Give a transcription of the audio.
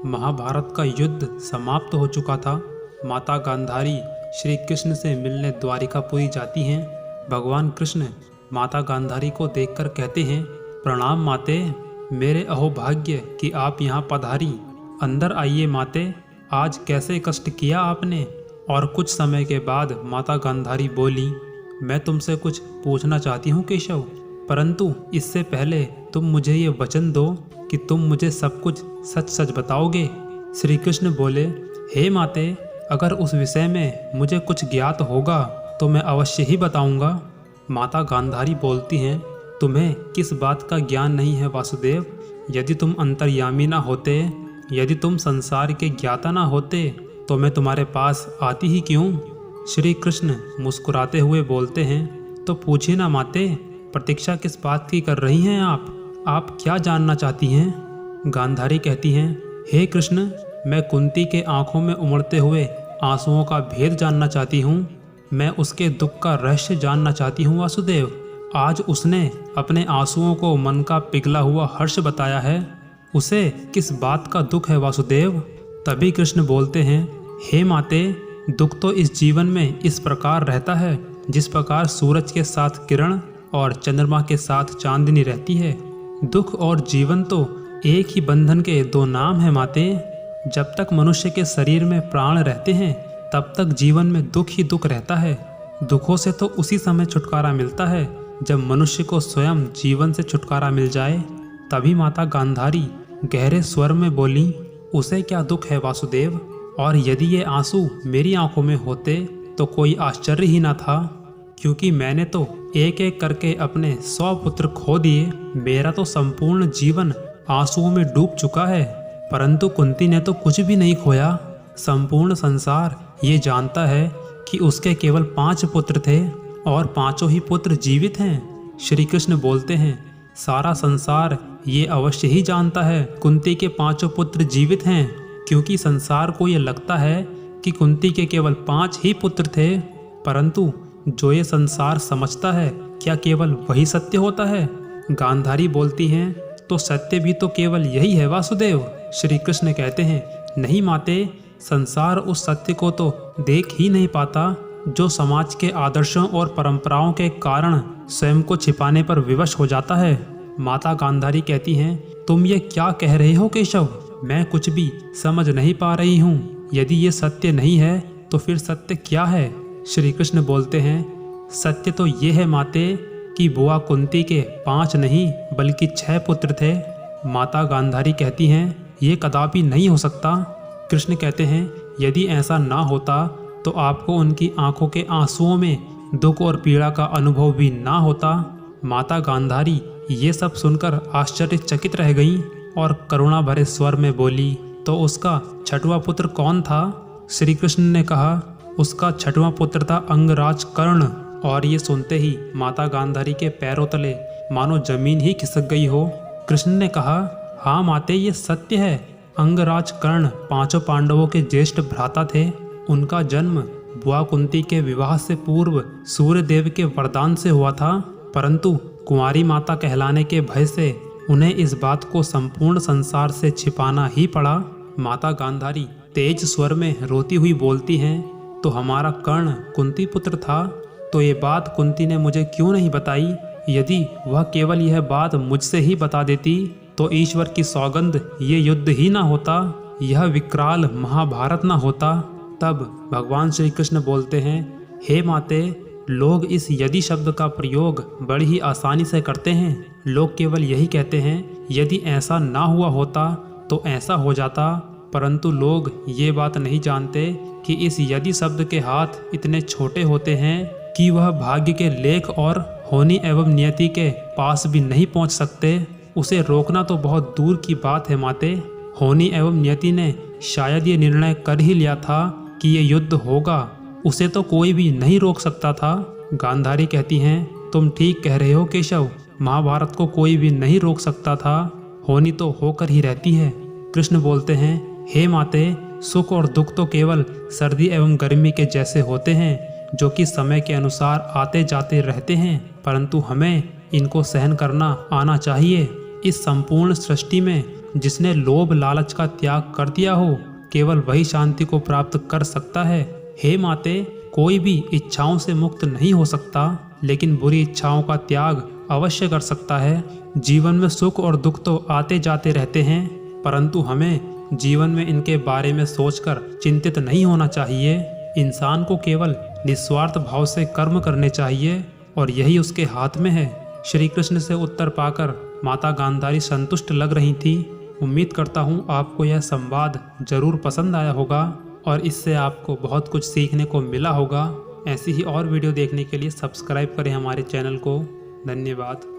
महाभारत का युद्ध समाप्त हो चुका था। माता गांधारी श्री कृष्ण से मिलने द्वारिकापुरी जाती हैं। भगवान कृष्ण माता गांधारी को देखकर कहते हैं, प्रणाम माते, मेरे अहोभाग्य कि आप यहाँ पधारी। अंदर आइए माते, आज कैसे कष्ट किया आपने। और कुछ समय के बाद माता गांधारी बोली, मैं तुमसे कुछ पूछना चाहती हूँ केशव, परंतु इससे पहले तुम मुझे ये वचन दो कि तुम मुझे सब कुछ सच सच बताओगे। श्री कृष्ण बोले, हे माते, अगर उस विषय में मुझे कुछ ज्ञात होगा तो मैं अवश्य ही बताऊंगा। माता गांधारी बोलती हैं, तुम्हें किस बात का ज्ञान नहीं है वासुदेव। यदि तुम अंतर्यामी ना होते, यदि तुम संसार के ज्ञाता ना होते तो मैं तुम्हारे पास आती ही क्यों। श्री कृष्ण मुस्कुराते हुए बोलते हैं, तो पूछिए ना माते, प्रतीक्षा किस बात की कर रही हैं आप क्या जानना चाहती हैं। गांधारी कहती हैं, हे कृष्ण, मैं कुंती के आंखों में उमड़ते हुए आंसुओं का भेद जानना चाहती हूँ। मैं उसके दुख का रहस्य जानना चाहती हूँ वासुदेव। आज उसने अपने आंसुओं को मन का पिघला हुआ हर्ष बताया है। उसे किस बात का दुख है वासुदेव। तभी कृष्ण बोलते हैं, हे माते, दुख तो इस जीवन में इस प्रकार रहता है जिस प्रकार सूरज के साथ किरण और चंद्रमा के साथ चांदनी रहती है। दुख और जीवन तो एक ही बंधन के दो नाम हैं माते। जब तक मनुष्य के शरीर में प्राण रहते हैं तब तक जीवन में दुख ही दुख रहता है। दुखों से तो उसी समय छुटकारा मिलता है जब मनुष्य को स्वयं जीवन से छुटकारा मिल जाए। तभी माता गांधारी गहरे स्वर में बोली, उसे क्या दुख है वासुदेव। और यदि ये आंसू मेरी आंखों में होते तो कोई आश्चर्य ही ना था, क्योंकि मैंने तो एक एक करके अपने 100 पुत्र खो दिए। मेरा तो संपूर्ण जीवन आंसुओं में डूब चुका है, परंतु कुंती ने तो कुछ भी नहीं खोया। संपूर्ण संसार ये जानता है कि उसके केवल 5 पुत्र थे और 5 ही पुत्र जीवित हैं। श्री कृष्ण बोलते हैं, सारा संसार ये अवश्य ही जानता है कुंती के 5 पुत्र जीवित हैं, क्योंकि संसार को ये लगता है कि कुंती के केवल 5 ही पुत्र थे। परंतु जो ये संसार समझता है, क्या केवल वही सत्य होता है। गांधारी बोलती हैं, तो सत्य भी तो केवल यही है वासुदेव। श्री कृष्ण कहते हैं, नहीं माते, संसार उस सत्य को तो देख ही नहीं पाता जो समाज के आदर्शों और परंपराओं के कारण स्वयं को छिपाने पर विवश हो जाता है। माता गांधारी कहती हैं, तुम ये क्या कह रहे हो केशव, मैं कुछ भी समझ नहीं पा रही हूँ। यदि ये सत्य नहीं है तो फिर सत्य क्या है। श्री कृष्ण बोलते हैं, सत्य तो ये है माते कि बुआ कुंती के 5 नहीं बल्कि 6 पुत्र थे। माता गांधारी कहती हैं, ये कदापि नहीं हो सकता। कृष्ण कहते हैं, यदि ऐसा ना होता तो आपको उनकी आंखों के आंसुओं में दुख और पीड़ा का अनुभव भी ना होता। माता गांधारी ये सब सुनकर आश्चर्यचकित रह गईं और करुणा भरे स्वर में बोली, तो उसका 6वां पुत्र कौन था। श्री कृष्ण ने कहा, उसका 6वां पुत्र था अंगराज कर्ण। और ये सुनते ही माता गांधारी के पैरों तले मानो जमीन ही खिसक गई हो। कृष्ण ने कहा, हाँ माते, ये सत्य है। अंगराज कर्ण 5 पांडवों के ज्येष्ठ भ्राता थे। उनका जन्म बुआ कुंती के विवाह से पूर्व सूर्य देव के वरदान से हुआ था, परंतु कुंवारी माता कहलाने के भय से उन्हें इस बात को संपूर्ण संसार से छिपाना ही पड़ा। माता गांधारी तेज स्वर में रोती हुई बोलती हैं, तो हमारा कर्ण कुंती पुत्र था, तो ये बात कुंती ने मुझे क्यों नहीं बताई। यदि वह केवल यह बात मुझसे ही बता देती तो ईश्वर की सौगंध ये युद्ध ही ना होता, यह विकराल महाभारत ना होता। तब भगवान श्री कृष्ण बोलते हैं, हे माते, लोग इस यदि शब्द का प्रयोग बड़ी ही आसानी से करते हैं। लोग केवल यही कहते हैं, यदि ऐसा ना हुआ होता तो ऐसा हो जाता, परंतु लोग ये बात नहीं जानते कि इस यदि शब्द के हाथ इतने छोटे होते हैं कि वह भाग्य के लेख और होनी एवं नियति के पास भी नहीं पहुंच सकते। उसे रोकना तो बहुत दूर की बात है माते। होनी एवं नियति ने शायद ये निर्णय कर ही लिया था कि ये युद्ध होगा, उसे तो कोई भी नहीं रोक सकता था। गांधारी कहती हैं, तुम ठीक कह रहे हो केशव, महाभारत को कोई भी नहीं रोक सकता था, होनी तो होकर ही रहती है। कृष्ण बोलते हैं, हे माते, सुख और दुख तो केवल सर्दी एवं गर्मी के जैसे होते हैं, जो कि समय के अनुसार आते जाते रहते हैं, परंतु हमें इनको सहन करना आना चाहिए। इस संपूर्ण सृष्टि में जिसने लोभ लालच का त्याग कर दिया हो, केवल वही शांति को प्राप्त कर सकता है। हे माते, कोई भी इच्छाओं से मुक्त नहीं हो सकता, लेकिन बुरी इच्छाओं का त्याग अवश्य कर सकता है। जीवन में सुख और दुख तो आते जाते रहते हैं, परंतु हमें जीवन में इनके बारे में सोचकर चिंतित नहीं होना चाहिए। इंसान को केवल निस्वार्थ भाव से कर्म करने चाहिए और यही उसके हाथ में है। श्री कृष्ण से उत्तर पाकर माता गांधारी संतुष्ट लग रही थी। उम्मीद करता हूँ आपको यह संवाद जरूर पसंद आया होगा और इससे आपको बहुत कुछ सीखने को मिला होगा। ऐसी ही और वीडियो देखने के लिए सब्सक्राइब करें हमारे चैनल को। धन्यवाद।